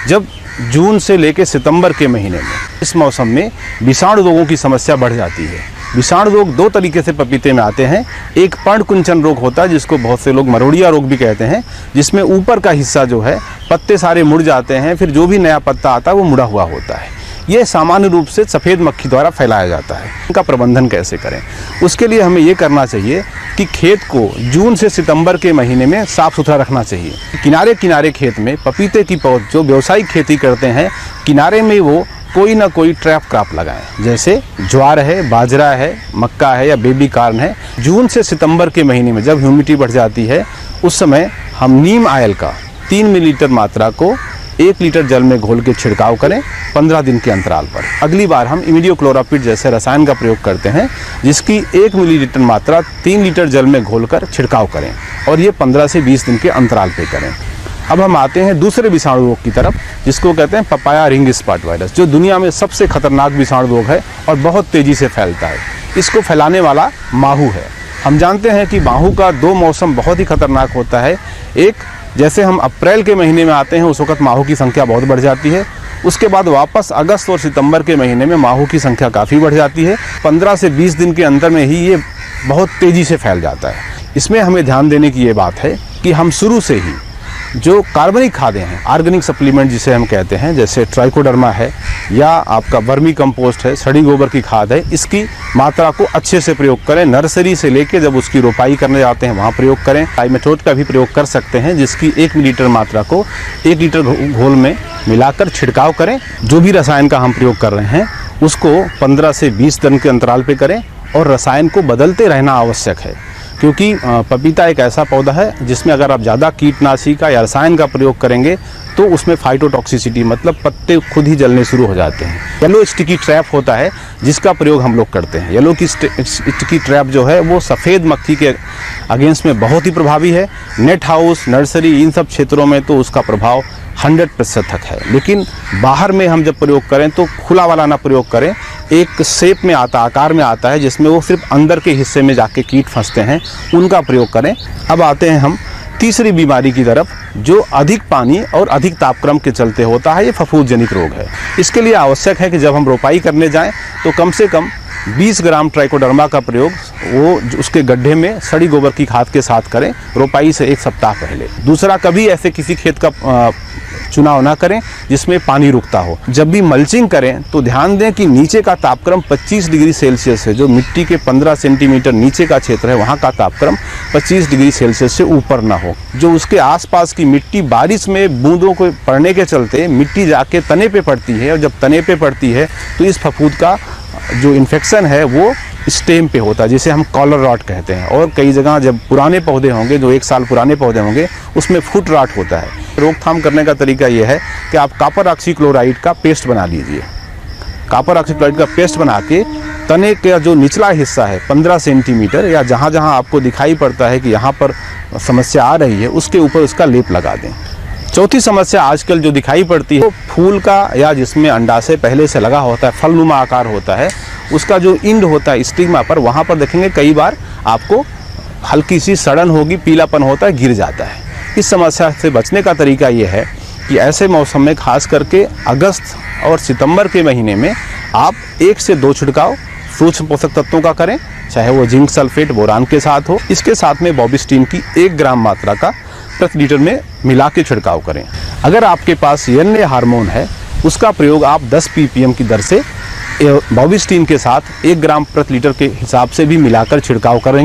जब जून से लेकर सितंबर के महीने में इस मौसम में विषाणु रोगों की समस्या बढ़ जाती है। विषाणु रोग दो तरीके से पपीते में आते हैं। एक पर्णकुंचन रोग होता है जिसको बहुत से लोग मरोड़िया रोग भी कहते हैं, जिसमें ऊपर का हिस्सा जो है पत्ते सारे मुड़ जाते हैं, फिर जो भी नया पत्ता आता है वो मुड़ा हुआ होता है। ये सामान्य रूप से सफ़ेद मक्खी द्वारा फैलाया जाता है। इनका प्रबंधन कैसे करें, उसके लिए हमें ये करना चाहिए कि खेत को जून से सितंबर के महीने में साफ़ सुथरा रखना चाहिए। किनारे किनारे खेत में पपीते की पौध जो व्यावसायिक खेती करते हैं, किनारे में वो कोई ना कोई ट्रैप क्रॉप लगाएं, जैसे ज्वार है, बाजरा है, मक्का है या बेबी कॉर्न है। जून से सितंबर के महीने में जब ह्यूमिडिटी बढ़ जाती है, उस समय हम नीम ऑयल का 3 मिलीलीटर मात्रा को 1 लीटर जल में घोल के छिड़काव करें 15 दिन के अंतराल पर। अगली बार हम इमिडियोक्लोरापिड जैसे रसायन का प्रयोग करते हैं, जिसकी 1 मिलीलीटर मात्रा 3 लीटर जल में घोलकर छिड़काव करें, और ये 15 से 20 दिन के अंतराल पे करें। अब हम आते हैं दूसरे विषाणु रोग की तरफ, जिसको कहते हैं पपाया रिंग स्पॉट वायरस, जो दुनिया में सबसे खतरनाक विषाणु रोग है और बहुत तेज़ी से फैलता है। इसको फैलाने वाला माहू है। हम जानते हैं कि माहू का 2 मौसम बहुत ही खतरनाक होता है। एक, जैसे हम अप्रैल के महीने में आते हैं उस वक्त माहू की संख्या बहुत बढ़ जाती है। उसके बाद वापस अगस्त और सितंबर के महीने में माहू की संख्या काफ़ी बढ़ जाती है। 15 से 20 दिन के अंदर में ही ये बहुत तेज़ी से फैल जाता है। इसमें हमें ध्यान देने की ये बात है कि हम शुरू से ही जो कार्बनिक खादें हैं, ऑर्गेनिक सप्लीमेंट जिसे हम कहते हैं, जैसे ट्राइकोडर्मा है या आपका वर्मी कंपोस्ट है, सड़ी गोबर की खाद है, इसकी मात्रा को अच्छे से प्रयोग करें। नर्सरी से लेके जब उसकी रोपाई करने जाते हैं वहाँ प्रयोग करें। टाइमेथोड का भी प्रयोग कर सकते हैं, जिसकी 1 मिलीलीटर मात्रा को 1 लीटर घोल में मिलाकर छिड़काव करें। जो भी रसायन का हम प्रयोग कर रहे हैं उसको 15 से 20 दिन के अंतराल पे करें, और रसायन को बदलते रहना आवश्यक है, क्योंकि पपीता एक ऐसा पौधा है जिसमें अगर आप ज़्यादा कीटनाशी का या रसायन का प्रयोग करेंगे तो उसमें फाइटोटॉक्सिसिटी मतलब पत्ते खुद ही जलने शुरू हो जाते हैं। येलो स्टिकी ट्रैप होता है जिसका प्रयोग हम लोग करते हैं। येलो की स्टिकी ट्रैप जो है वो सफ़ेद मक्खी के अगेंस्ट में बहुत ही प्रभावी है। नेट हाउस, नर्सरी, इन सब क्षेत्रों में तो उसका प्रभाव 100% तक है। लेकिन बाहर में हम जब प्रयोग करें तो खुला वाला ना प्रयोग करें। एक शेप में आता, आकार में आता है, जिसमें वो सिर्फ अंदर के हिस्से में जाके कीट फंसते हैं, उनका प्रयोग करें। अब आते हैं हम तीसरी बीमारी की तरफ, जो अधिक पानी और अधिक तापक्रम के चलते होता है। ये फफूंद जनित रोग है। इसके लिए आवश्यक है कि जब हम रोपाई करने जाएं तो कम से कम 20 ग्राम ट्राइकोडर्मा का प्रयोग वो उसके गड्ढे में सड़ी गोबर की खाद के साथ करें, रोपाई से 1 सप्ताह पहले। दूसरा, कभी ऐसे किसी खेत का चुनाव ना करें जिसमें पानी रुकता हो। जब भी मल्चिंग करें तो ध्यान दें कि नीचे का तापक्रम 25 डिग्री सेल्सियस है। जो मिट्टी के 15 सेंटीमीटर नीचे का क्षेत्र है वहाँ का तापक्रम 25 डिग्री सेल्सियस से ऊपर ना हो। जो उसके आसपास की मिट्टी, बारिश में बूंदों को पड़ने के चलते मिट्टी जाके तने पे पड़ती है, और जब तने पे पड़ती है तो इस फफूंद का जो इन्फेक्शन है वो स्टेम पे होता है, जिसे हम कॉलर रॉट कहते हैं। और कई जगह जब पुराने पौधे होंगे, जो 1 साल पुराने पौधे होंगे, उसमें फुट रॉट होता है। रोकथाम करने का तरीका ये है कि आप कॉपर ऑक्सीक्लोराइड का पेस्ट बना लीजिए। कॉपर ऑक्सीक्लोराइड का पेस्ट बना के तने का जो निचला हिस्सा है 15 सेंटीमीटर या जहाँ जहाँ आपको दिखाई पड़ता है कि यहाँ पर समस्या आ रही है, उसके ऊपर उसका लेप लगा दें। चौथी समस्या आजकल जो दिखाई पड़ती है, तो फूल का या जिसमें अंडाशय पहले से लगा होता है, फलनुमा आकार होता है, उसका जो इंड होता है स्टिग्मा पर, वहाँ पर देखेंगे कई बार आपको हल्की सी सड़न होगी, पीलापन होता है, गिर जाता है। इस समस्या से बचने का तरीका ये है कि ऐसे मौसम में खास करके अगस्त और सितंबर के महीने में आप 1 से 2 छिड़काव सूक्ष्म पोषक तत्वों का करें, चाहे वो जिंक सल्फेट बोरान के साथ हो। इसके साथ में बॉबिस्टीन की 1 ग्राम मात्रा का प्रति लीटर में मिला के छिड़काव करें। अगर आपके पास एन हार्मोन है, उसका प्रयोग आप 10 ppm की दर से बॉबिस्टीन के साथ 1 ग्राम प्रति लीटर के हिसाब से भी मिलाकर छिड़काव करें।